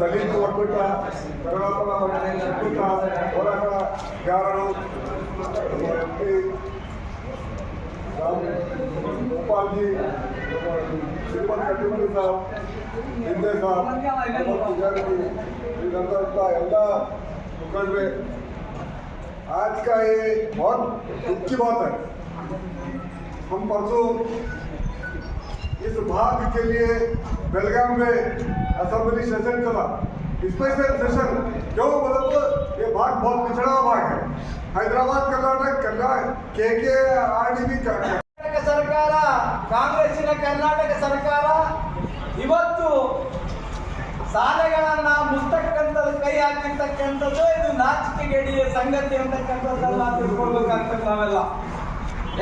ದಲಿತ ಒಕ್ಕೂಟ, ಕನ್ನಡಪರ ಒಕ್ಕೂಟ ಹೋರಾಟಗಾರರು गोपाल जी, श्रीमन कटिमल साहब, विजय साहब, मुखंडे, आज का ये बहुत दुख की बात है। हम परसों इस भाग के लिए बेलगाम में असेंबली सेशन चला, स्पेशल सेशन, जो मतलब ये भाग बहुत पिछड़ा भाग है। हैदराबाद कर्नाटक KKRDB ಸರ್ಕಾರ, ಕಾಂಗ್ರೆಸ್ಸಿನ ಕರ್ನಾಟಕ ಸರ್ಕಾರ ಇವತ್ತು ಶಾಲೆಗಳನ್ನ ಮುಚ್ಚತಕ್ಕಂಥದ್ದು, ಕೈ ಹಾಕಿರ್ತಕ್ಕಂಥದ್ದು ಇದು ನಾಚಿಕೆಗೇಡಿಯ ಸಂಗತಿ ಅಂತಕ್ಕಂಥದ್ದನ್ನ ತಿಳ್ಕೊಳ್ಬೇಕಾಗ್ತದೆ ನಾವೆಲ್ಲ.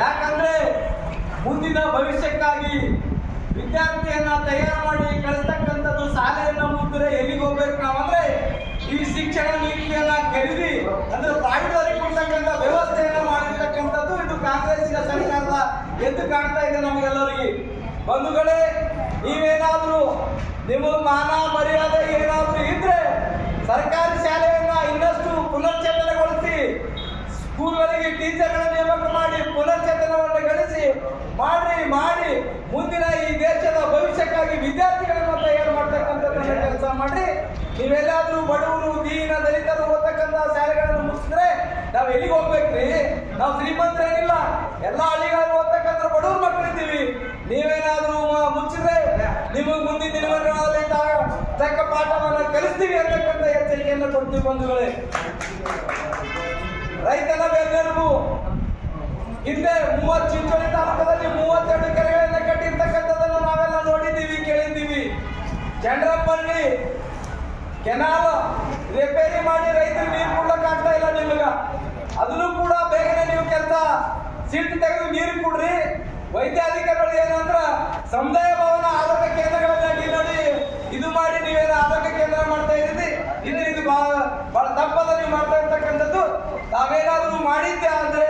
ಯಾಕಂದ್ರೆ ಮುಂದಿನ ಭವಿಷ್ಯಕ್ಕಾಗಿ ವಿದ್ಯಾರ್ಥಿಯನ್ನ ತಯಾರು ಮಾಡಿ ಕಳಿಸ್ತಕ್ಕಂಥದ್ದು, ಶಾಲೆಯನ್ನ ಮುಗಿದ್ರೆ ಎಲ್ಲಿಗೆ ಹೋಗ್ಬೇಕು ನಾವಂದ್ರೆ ಈ ಶಿಕ್ಷಣ ನೀತಿಯನ್ನ ಖರೀದಿ ಅಂದ್ರೆ ಪ್ರಾಯೋಗಿಕವಾಗಿ ಕೊಡ್ತಕ್ಕಂಥ ವ್ಯವಸ್ಥೆಯನ್ನ ಮಾಡಿರ್ತಕ್ಕಂಥದ್ದು ಇದು ಕಾಂಗ್ರೆಸ್ಸಿನ ಸರ್ಕಾರದ ಎದ್ದು ಕಾಣ್ತಾ ಇದೆ ನಮಗೆಲ್ಲರಿಗೆ. ಬಂಧುಗಳೇ, ನೀವೇನಾದ್ರೂ ನಿಮ್ಮ ಮಾನ ಮರ್ಯಾದೆ ಏನಾದ್ರೂ ಇದ್ರೆ ಸರ್ಕಾರಿ ಶಾಲೆಯನ್ನ ಇನ್ನಷ್ಟು ಪುನಶ್ಚೇತನಗೊಳಿಸಿ, ಸ್ಕೂಲ್ಗಳಿಗೆ ಟೀಚರ್ಗಳ ನೇಮಕ ಮಾಡಿ ಪುನಶ್ಚೇತನವನ್ನು ಗಳಿಸಿ ಮಾಡಿ ಮುಂದಿನ ಈ ದೇಶದ ಭವಿಷ್ಯಕ್ಕಾಗಿ ವಿದ್ಯಾರ್ಥಿಗಳನ್ನು ತಯಾರು ಮಾಡ್ತಕ್ಕಂಥದ್ದನ್ನ ಕೆಲಸ ಮಾಡಿ. ನೀವೆಲ್ಲಾದ್ರೂ ಬಡವರು, ದೀನ ದಲಿತರು ಓದ್ತಕ್ಕಂಥ ಶಾಲೆಗಳನ್ನು ಮುಗಿಸಿದ್ರೆ ನಾವು ಎಲ್ಲಿಗೆ ಹೋಗ್ಬೇಕ್ರಿ? ನಾವು ಶ್ರೀಮಂತರೇನಿಲ್ಲ, ಎಲ್ಲ ಹಳ್ಳಿಗಳು ಓದ್ತಕ್ಕಂಥ ಬಡವ್ರ ಮಕ್ಕಳಿದ್ದೀವಿ. ನೀವೇನಾದ್ರೂ ಮುಚ್ಚಿದ್ರೆ ನಿಮಗೆ ಮುಂದಿನ ದಿನಗಳಲ್ಲಿ ತಕ್ಕ ಪಾಠವನ್ನು ಕಲಿಸ್ತೀವಿ ಅಂತಕ್ಕಂಥ ಎಚ್ಚರಿಕೆಯನ್ನು ಕೊಡ್ತೀವಿ. ಬಂಧುಗಳೇ, ರೈತನ ಬೆನ್ನೆಲುಬು ಹಿಂದೆ ಚಿಂಚೋಳಿ ತಾಲೂಕದಲ್ಲಿ 32 ಕೆರೆಗಳನ್ನ ಕಟ್ಟಿರ್ತಕ್ಕಂಥದ್ದನ್ನು ನಾವೆಲ್ಲ ನೋಡಿದ್ದೀವಿ, ಕೇಳಿದ್ದೀವಿ. ಚಂದ್ರಪ್ಪಲ್ಲಿ ಕೆನಾಲ್ ರಿಪೇರಿ ಮಾಡಿ ರೈತರಿಗೆ ನೀರು ಕೊಡ್ಲಕ್ ಆಗ್ತಾ ಇಲ್ಲ ನಿಮ್ಗ. ಅದನ್ನು ಕೂಡ ಬೇಗನೆ ನೀವು ಕೆಲಸ ಸಿಟ್ಟು ತೆಗೆದು ನೀರು ಕೊಡ್ರಿ. ವೈದ್ಯಾಧಿಕಾರಿಗಳು ಏನಂದ್ರ ಸಮುದಾಯ ಭವನ ಆರೋಗ್ಯ ಕೇಂದ್ರಗಳನ್ನ ನೋಡಿ ಇದು ಮಾಡಿ ನೀವೇನು ಆರೋಗ್ಯ ಕೇಂದ್ರ ಮಾಡ್ತಾ ಇದ್ದೀರಿ, ಇದು ಬಹಳ ತಪ್ಪದ ನೀವು ಮಾಡ್ತಾ ಇರ್ತಕ್ಕಂಥದ್ದು. ತಾವೇನಾದ್ರೂ ಮಾಡಿದ್ದೆ ಆದ್ರೆ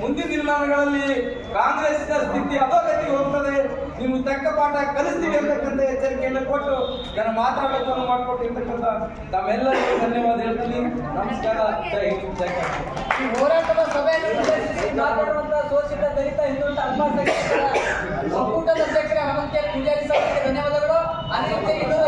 ಮುಂದಿನ ದಿನಮಾನಗಳಲ್ಲಿ ಕಾಂಗ್ರೆಸ್ನ ಸ್ಥಿತಿ ಅಧೋಗತಿಗೆ ಹೋಗ್ತದೆ. ನೀವು ತಕ್ಕ ಪಾಠ ಕಲಿಸ್ತೀವಿ ಅಂತಕ್ಕಂಥ ಎಚ್ಚರಿಕೆಯನ್ನು ಕೊಟ್ಟು ನನ್ನ ಮಾತಾಡೋದನ್ನು ಮಾಡಿಕೊಟ್ಟಿರ್ತಕ್ಕಂಥ ತಾವೆಲ್ಲರಿಗೂ ಧನ್ಯವಾದ ಹೇಳ್ತೀನಿ. ನಮಸ್ಕಾರ, ಜೈ ಹಿಂದ್, ಜೈ ಕರ್ನಾಟಕ. ಈ ಹೋರಾಟದ ಸಭೆಯನ್ನು ಉದ್ದೇಶಿಸಿ ಮಾತನಾಡುವಂತಹ ಶೋಷಿತ ದಲಿತ ಹಿಂದುಳಿದ ಅಲ್ಪಸಂಖ್ಯಾತರ ಒಕ್ಕೂಟದ ಅಧ್ಯಕ್ಷರ ಹನುಮಂತ ಪೂಜಾರಿ ಸಭೆಗೆ ಧನ್ಯವಾದಗಳು. ಅದೇ ರೀತಿ